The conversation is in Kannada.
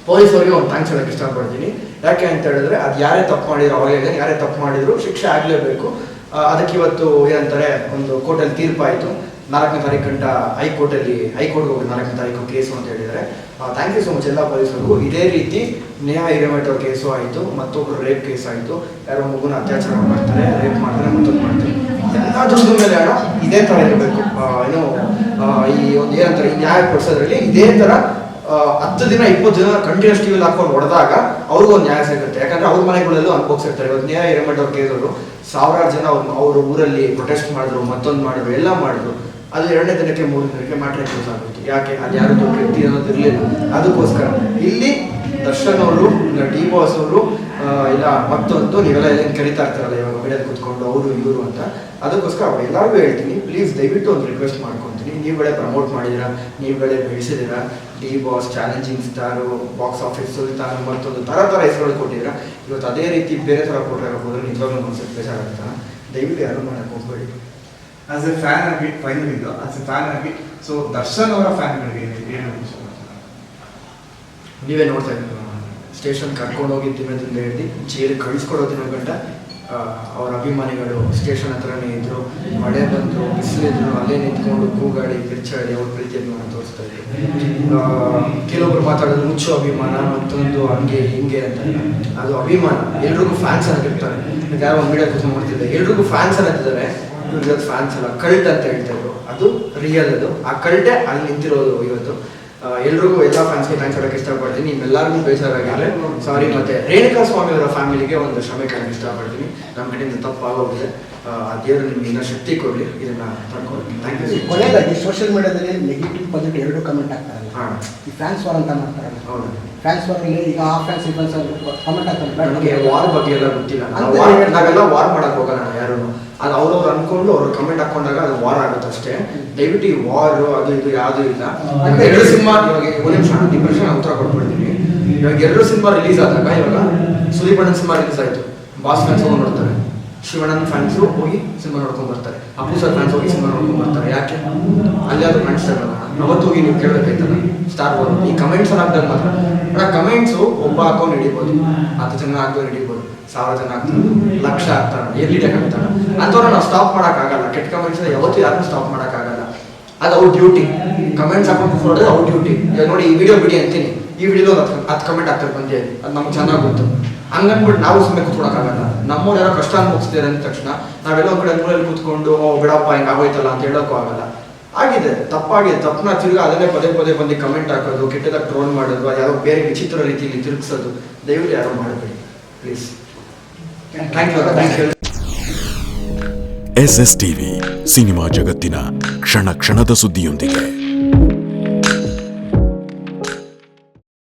ಪೊಲೀಸರಿಗೆ ಒಂದು ಥ್ಯಾಂಕ್ಸ್ ಹೇಳಕ್ಕೆ ಇಷ್ಟಪಡ್ತೀನಿ. ಯಾಕೆ ಅಂತ ಹೇಳಿದ್ರೆ ಅದು ಯಾರೇ ತಪ್ಪು ಮಾಡಿದ್ರು, ಅವಾಗ ಯಾರೇ ತಪ್ಪು ಮಾಡಿದ್ರು ಶಿಕ್ಷೆ ಆಗಲೇಬೇಕು. ಅದಕ್ಕೆ ಇವತ್ತು ಏನಂತಾರೆ, ಒಂದು ಕೋರ್ಟಲ್ಲಿ ತೀರ್ಪಾಯಿತು. 4ನೇ ತಾರೀಕು ಗಂಟ ಹೈಕೋರ್ಟ್ಗೆ ಹೋಗಿ 4ನೇ ತಾರೀಕು ಕೇಸು ಅಂತ ಹೇಳಿದರೆ. ಥ್ಯಾಂಕ್ ಯು ಸೊ ಮಚ್ ಎಲ್ಲ ಪೊಲೀಸರಿಗೂ. ಇದೇ ರೀತಿ ನೇಹಾ ಹಿರೇಮಠ ಅವ್ರ ಕೇಸು ಆಯಿತು, ಮತ್ತೊಬ್ಬರು ರೇಪ್ ಕೇಸ್ ಆಯಿತು. ಯಾರೋ ಮಗುನ ಅತ್ಯಾಚಾರ ಮಾಡ್ತಾರೆ, ರೇಪ್ ಮಾಡ್ತಾರೆ, ಮತ್ತೊಂದು ಮಾಡ್ತಾರೆ. ಎಲ್ಲ ದುಡ್ಡು ಮೇಲೆ ಹಣ ಇದೇ ಥರ ಇರಬೇಕು. ಈ ಒಂದು ಏನಂತಾರೆ, ಈ ನ್ಯಾಯ ಕೊಡಿಸೋದ್ರಲ್ಲಿ ಇದೇ ಥರ 10 ದಿನ 20 ದಿನ ಕಂಟಿನ್ಯೂಸ್ ಟಿವಿಲಿ ಹಾಕೊಂಡು ಹೊಡೆದಾಗ ಅವ್ರಿಗೂ ಒಂದು ನ್ಯಾಯ ಸಿಗುತ್ತೆ. ಯಾಕಂದ್ರೆ ಅವ್ರ ಮನೆಗಳಲ್ಲೂ ಅನುಭವಿಸಿರ್ತಾರೆ. ಇವತ್ತು ನೇಹಾ ಹಿರೇಮಠ ಅವ್ರ ಕೇಸವರು ಸಾವಿರಾರು ಜನ ಅವ್ರ ಊರಲ್ಲಿ ಪ್ರೊಟೆಸ್ಟ್ ಮಾಡಿದ್ರು, ಮತ್ತೊಂದು ಮಾಡಿದ್ರು, ಎಲ್ಲ ಮಾಡಿದ್ರು. ಅದು 2ನೇ ದಿನಕ್ಕೆ 3ನೇ ದಿನಕ್ಕೆ ಮ್ಯಾಟ್ರ್ ಕ್ಲೋಸ್ ಆಗುತ್ತೆ. ಯಾಕೆ? ಅದು ಯಾರು ದೊಡ್ಡ ವ್ಯಕ್ತಿ ಅನ್ನೋದು ಇರಲಿಲ್ಲ. ಅದಕ್ಕೋಸ್ಕರ ಇಲ್ಲಿ ದರ್ಶನ್ ಅವರು, ಡಿ ಬಾಸ್ ಅವರು, ಇಲ್ಲ ಮತ್ತೊಂದು ನೀವೆಲ್ಲ ಏನು ಕರಿತಾ ಇರ್ತಾರಲ್ಲ ಇವಾಗ ಮೀಡಿಯಾದಲ್ಲಿ ಕೂತ್ಕೊಂಡು ಅವರು ಇವರು ಅಂತ. ಅದಕ್ಕೋಸ್ಕರ ಎಲ್ಲರಿಗೂ ಹೇಳ್ತೀನಿ, ಪ್ಲೀಸ್ ದಯವಿಟ್ಟು ಒಂದು ರಿಕ್ವೆಸ್ಟ್ ಮಾಡ್ಕೊತೀನಿ. ನೀವುಗಳೇ ಪ್ರಮೋಟ್ ಮಾಡಿದ್ದೀರಾ, ನೀವುಗಳೇ ಬೆಳೆಸಿದ್ದೀರಾ. D boss, challenging star, box office sultan, ಮತ್ತೊಂದು ಥರ ಹೆಸರುಗಳು ಕೊಟ್ಟಿದ್ದೀರಾ. ಇವತ್ತು ಅದೇ ರೀತಿ ಬೇರೆ ಥರ ಕೊಟ್ಟರೆ ಹೋದ್ರೆ ನಿಜವಾಗ್ಲೂ ಒಂದ್ಸತಿ ಬೇಜಾರಾಗ್ತಾನೆ. ದಯವಿಟ್ಟು ಯಾರು ಮಾಡೋಕ್ಕೆ ಹೋಗ್ಬೇಡಿ. ಆಸ್ ಎ ಫ್ಯಾನ್ ಆಗಿ ಫೈನಲ್ ಇದು ಆಸ್ ಎ ಫ್ಯಾನ್ ಆಗಿ ಸೊ ದರ್ಶನ್ ಅವರ ಫ್ಯಾನ್ಗಳಿಗೆ ಏನು ನೀವೇ ನೋಡ್ತಾ ಇದ್ದೀವಿ, ಸ್ಟೇಷನ್ ಕರ್ಕೊಂಡು ಹೋಗಿ ದಿನದಿಂದ ಹಿಡಿದು ಜೈಲಿಗೆ ಕಳಿಸ್ಕೊಡೋ ದಿನ ಗಂಟ ಅವರ ಅಭಿಮಾನಿಗಳು ಸ್ಟೇಷನ್ ಹತ್ರನೇ ಇದ್ರು. ಮಳೆ ಬಂದರು, ಬಿಸಿಲಿದ್ರು, ಅಲ್ಲೇ ನಿಂತ್ಕೊಂಡು ಕೂಗಾಡಿ ಕಿರ್ಚಾಡಿ ಅವ್ರ ಪ್ರೀತಿ ಅಭಿಮಾನ ತೋರಿಸ್ತಾ ಇದ್ರು. ಕೆಲವೊಬ್ರು ಮಾತಾಡೋದು ಮುಚ್ಚು ಅಭಿಮಾನ, ಮತ್ತೊಂದು ಹಂಗೆ ಹಿಂಗೆ ಅಂತ. ಅದು ಅಭಿಮಾನ. ಎಲ್ರಿಗೂ ಫ್ಯಾನ್ಸ್ ಆಗಿರ್ತಾರೆ. ಯಾರೋ ಒಂದು ಮೀಡಿಯಾ ಕೂತ್ಕೊಂಡು ಮಾಡ್ತಿದ್ದಾರೆ, ಎಲ್ರಿಗೂ ಫ್ಯಾನ್ಸ್ ಅನ್ನತ್ತಿದ್ದಾರೆ. ಇವ್ರಿಗೆ ಫ್ಯಾನ್ಸ್ ಅಲ್ಲ, ಕಲ್ಟ್ ಅಂತ ಹೇಳ್ತಾರೆ. ಅದು ರಿಯಲ್. ಅದು ಆ ಕಲ್ಟೇ ಅಲ್ಲಿ ನಿಂತಿರೋದು ಇವತ್ತು. ಎಲ್ರಿಗೂ ಎಲ್ಲ ಫ್ಯಾನ್ಸ್ಗೆ ಥ್ಯಾಂಕ್ಸ್ ಹೇಳೋಕ್ಕೆ ಇಷ್ಟಪಡ್ತೀನಿ. ನಿಮ್ಮೆಲ್ಲರಿಗೂ ಬೇಜಾರಾಗಿಲ್ಲ, ಸಾರಿ. ಮತ್ತು ರೇಣುಕಾ ಸ್ವಾಮಿ ಅವರ ಫ್ಯಾಮಿಲಿಗೆ ಒಂದು ಕ್ಷಮೆ ಕೇಳೋಕ್ಕೆ ಇಷ್ಟಪಡ್ತೀನಿ. ನಮ್ಮ ಕಡೆಯಿಂದ ತಪ್ಪಾಗೋಗಿದೆ. ಆ ದೇವರು ನಿಮ್ಗೆ ಇನ್ನೂ ಶಕ್ತಿ ಕೊಡಲಿ, ಇದನ್ನು ತಡ್ಕೊಳ್ತೀನಿ. Thank you. ಕೊನೆಯದಾಗಿ ಸೋಷಿಯಲ್ ಮೀಡಿಯಾದಲ್ಲಿ ನೆಗೆಟಿವ್ ಪಾಸಿಟಿವ್ 2 ಕಮೆಂಟ್ ಆಗ್ತಾರಲ್ಲ, ಈ ಫ್ಯಾನ್ಸ್ ವಾರ್ ಅಂತ ಮಾಡ್ತಾರಲ್ಲ. ಹೌದು, ಫ್ಯಾನ್ಸ್ ವಾರಲ್ಲಿ ಈಗ ಆ ಫ್ಯಾನ್ಸ್ ಈ ಫ್ಯಾನ್ಸ್ ಕಮೆಂಟ್ ಆಗ್ತಾರೆ. ನನಗೆ ವಾರ್ ಬಗ್ಗೆ ಎಲ್ಲ ಗೊತ್ತಿಲ್ಲ. ನಾವೆಲ್ಲ ವಾರ್ ಮಾಡಕ್ಕೆ ಹೋಗಲ್ಲ ಯಾರು. ಅದು ಅವ್ರವ್ರು ಅನ್ಕೊಂಡು ಅವ್ರು ಕಮೆಂಟ್ ಹಾಕೊಂಡಾಗ ಅದು ವಾರ್ ಆಗುತ್ತೆ ಅಷ್ಟೇ. ದಯವಿಟ್ಟು ಈ ವಾರು ಅದು ಇದು ಯಾವುದೂ ಇಲ್ಲ. 2 ಸಿನಿಮಾ ಇವಾಗ ಒಂದು ನಿಮಿಷ ಡಿಪ್ರೆಷನ್ ಉತ್ತರ ಕೊಟ್ಬಿಡ್ತೀನಿ. ಇವಾಗ 2 ಸಿನಿಮಾ ರಿಲೀಸ್ ಆದಾಗ, ಇವಾಗ ಸುದೀಪ್ ಅಣ್ಣನ ಸಿನಿಮಾ ರಿಲೀಸ್ ಆಯಿತು, ಬಾಸ್ ಫ್ಯಾನ್ಸ್ ಹೋಗಿ ನೋಡ್ತಾರೆ. ಶಿವಣ್ಣನ ಫ್ಯಾನ್ಸು ಹೋಗಿ ಸಿನಿಮಾ ನೋಡ್ಕೊಂಡು ಬರ್ತಾರೆ. ಅಪ್ಪು ಸರ್ ಫ್ಯಾನ್ಸ್ ಹೋಗಿ ಸಿನಿಮಾ ನೋಡ್ಕೊಂಡು ಬರ್ತಾರೆ. ಯಾಕೆ? ಅಲ್ಲಿ ಅದು ಫ್ರೆಂಡ್ಸ್ ಇರಲ್ಲ. ಅವತ್ತು ಹೋಗಿ ನೀವು ಕೇಳಬೇಕಾಯ್ತಲ್ಲ ಸ್ಟಾರ್ ಬೋರ್ಡ್ ಈ ಕಮೆಂಟ್ಸ್ ಹಾಕ್ದಾಗ ಮಾತ್ರ. ಬಟ್ ಆ ಕಮೆಂಟ್ಸು ಒಬ್ಬ ಹಾಕೊಂಡು ಹಿಡಿಬೋದು, 10 ಜನ ಹಾಕ್ದವ್ರು ಹಿಡಿಬೋದು, 1000 ಜನ ಆಗ್ತಾರೆ, ಲಕ್ಷ ಆಗ್ತಾರೆ, ಎಲ್ಲಿ ಆಗ್ತಾರೆ. ಅಂಥವ್ರು ನಾವು ಸ್ಟಾಪ್ ಮಾಡೋಕ್ಕಾಗಲ್ಲ. ಕೆಟ್ಟ ಕಮೆಂಟ್ಸ್ ಯಾವತ್ತೂ ಯಾರನ್ನೂ ಸ್ಟಾಪ್ ಮಾಡೋಕ್ಕಾಗಲ್ಲ. ಅದು ಅವ್ರ ಡ್ಯೂಟಿ. ಕಮೆಂಟ್ಸ್ ಹಾಕೊಂಡು ಕೂತ್ಕೊಳ್ಳೋದು ಅವ್ರ ಡ್ಯೂಟಿ. ಈಗ ನೋಡಿ, ಈ ವಿಡಿಯೋ ಬಿಡಿ ಅಂತೀನಿ, ಈ ವಿಡಿಯೋలో 10 ಕಮೆಂಟ್ ಆಗ್ತಾರೆ ಬಂದೆ, ಅದು ನಮ್ಗೆ ಚೆನ್ನಾಗಿ ಗೊತ್ತು. ಹಂಗನ್ಬಿಟ್ಟು ನಾವು ಸುಮ್ಮನೆ ಕೂತ್ಕೊಳಕ್ಕಾಗಲ್ಲ. ನಮ್ಮವ್ರು ಯಾರೋ ಕಷ್ಟ ಅನ್ಭವಿಸ್ತಾರೆ ಅಂದ ತಕ್ಷಣ ನಾವೆಲ್ಲ ಒಂದು ಕಡೆ ಮೂಲೆಯಲ್ಲಿ ಕೂತ್ಕೊಂಡು ಬಿಡಪ್ಪ ಹಿಂಗೆ ಆಗೋಯ್ತಲ್ಲ ಅಂತ ಹೇಳೋಕ್ಕೂ ಆಗಲ್ಲ. ಆಗಿದೆ, ತಪ್ಪಾಗಿದೆ. ತಪ್ಪನ್ನ ತಿರ್ಗಿ ಅದನ್ನೇ ಪದೇ ಬಂದು ಕಮೆಂಟ್ ಹಾಕೋದು, ಕೆಟ್ಟದಾಗ ಟ್ರೋಲ್ ಮಾಡೋದು, ಅದು ಯಾವುದೋ ಬೇರೆ ವಿಚಿತ್ರ ರೀತಿಯಲ್ಲಿ ತಿರುಗಿಸೋದು ದಯವಿಟ್ಟು ಯಾರೋ ಮಾಡಬೇಡಿ please. Thank you. SS TV cinema ಜಗತ್ತಿನ ಕ್ಷಣ ಕ್ಷಣದ ಸುದ್ದಿಯೊಂದಿಗೆ.